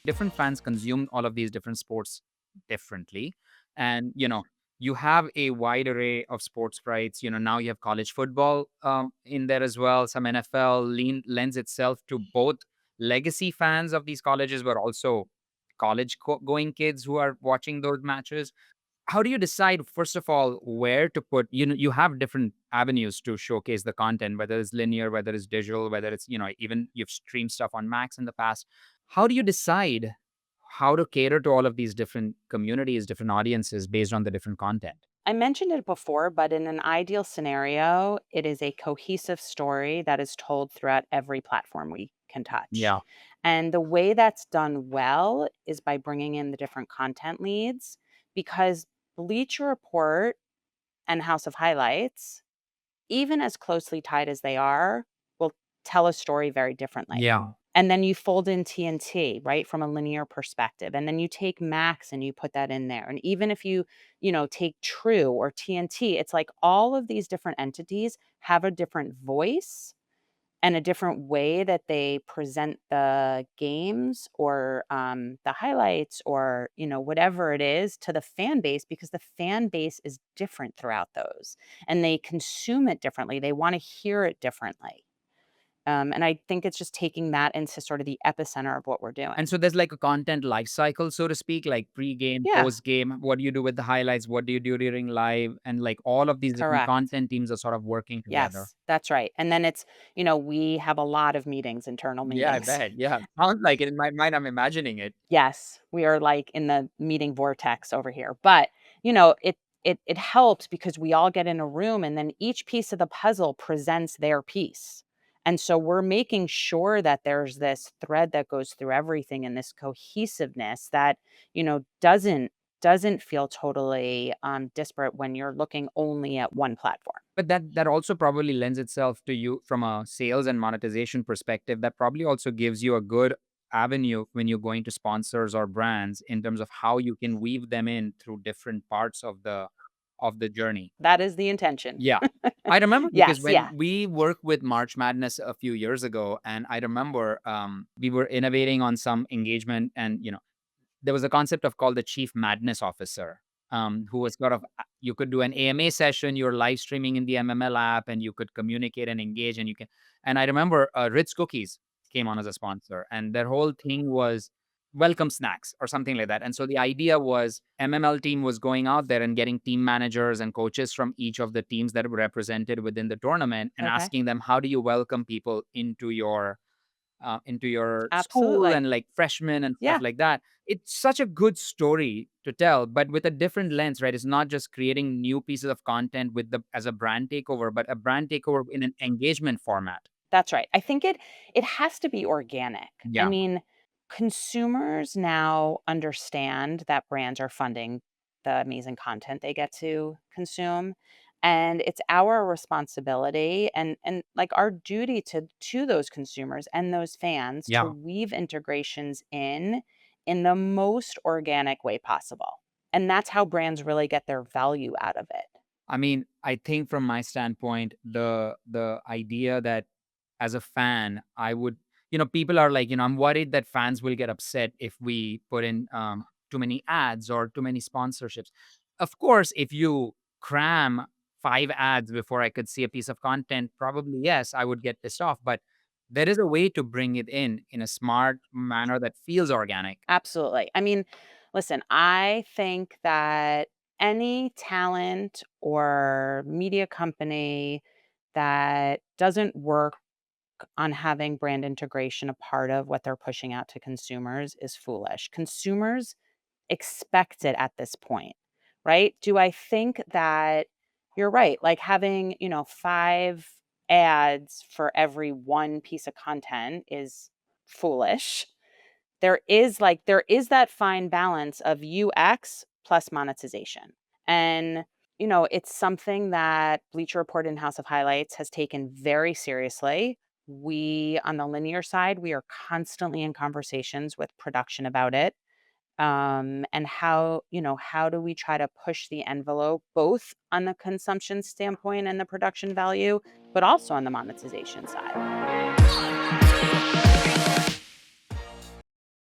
different fans consume all of these different sports differently. And, you have a wide array of sports rights. Now you have college football in there as well. Some NFL lends itself to both legacy fans of these colleges, but also college going kids who are watching those matches. How do you decide, first of all, where to put, you have different avenues to showcase the content, whether it's linear, whether it's digital, whether it's, even you've streamed stuff on Max in the past. How do you decide how to cater to all of these different communities, different audiences based on the different content? I mentioned it before, but in an ideal scenario, it is a cohesive story that is told throughout every platform we can touch. Yeah. And the way that's done well is by bringing in the different content leads because Bleacher Report and House of Highlights, even as closely tied as they are, will tell a story very differently. Yeah. And then you fold in TNT, right, from a linear perspective, and then you take Max and you put that in there, and even if you take True or TNT, it's like all of these different entities have a different voice and a different way that they present the games or, the highlights or, whatever it is to the fan base because the fan base is different throughout those, and they consume it differently, they wanna hear it differently. And I think it's just taking that into sort of the epicenter of what we're And doing. so there's like a content life cycle, so to speak, like pre-game, Yeah, post-game. What do you do with the highlights? What do you do during live? And like all of these different correct. content teams are sort of working together. Yes, that's right. And then we have a lot of meetings, internal Yeah, I meetings. bet. Yeah. Sounds like it in my mind. I'm imagining it. Yes, we are like in the meeting vortex over here. But, it helps because we all get in a room and then each piece of the puzzle presents their piece. And so we're making sure that there's this thread that goes through everything and this cohesiveness that, doesn't feel totally disparate when you're looking only at one platform. But that also probably lends itself to you from a sales and monetization perspective. That probably also gives you a good avenue when you're going to sponsors or brands in terms of how you can weave them in through different parts of the journey. That is the intention. Yeah. I remember because Yes, when yeah. we worked with March Madness a few years ago, and I remember we were innovating on some engagement, and there was a concept of called the Chief Madness Officer, who was sort of you could do an AMA session, you're live streaming in the MML app, and you could communicate and engage, and you can. And I remember Ritz Cookies came on as a sponsor, and their whole thing was welcome snacks or something like that. And so the idea was MML team was going out there and getting team managers and coaches from each of the teams that were represented within the tournament and Okay. asking them, how do you welcome people into your school Absolutely. and like freshmen and stuff Yeah. like that. It's such a good story to tell, but with a different lens, right? It's not just creating new pieces of content with the as a brand takeover, but a brand takeover in an engagement format. That's right. I think it has to be organic. I Yeah. mean, consumers now understand that brands are funding the amazing content they get to consume, and it's our responsibility and like our duty to those consumers and those fans to Yeah. weave integrations in the most organic way possible. And that's how brands really get their value out of it. I mean, I think from my standpoint, the idea that as a fan, I would, people are like, I'm worried that fans will get upset if we put in too many ads or too many sponsorships. Of course, if you cram 5 ads before I could see a piece of content, probably yes, I would get pissed off. But there is a way to bring it in a smart manner that feels organic. Absolutely. I mean, listen, I think that any talent or media company that doesn't work on having brand integration a part of what they're pushing out to consumers is foolish. Consumers expect it at this point, right? Do I think that you're right? Like having, 5 ads for every one piece of content is foolish. There is that fine balance of UX plus monetization. And, it's something that Bleacher Report and House of Highlights has taken very seriously. We on the linear side, we are constantly in conversations with production about it. And how do we try to push the envelope both on the consumption standpoint and the production value, but also on the monetization side?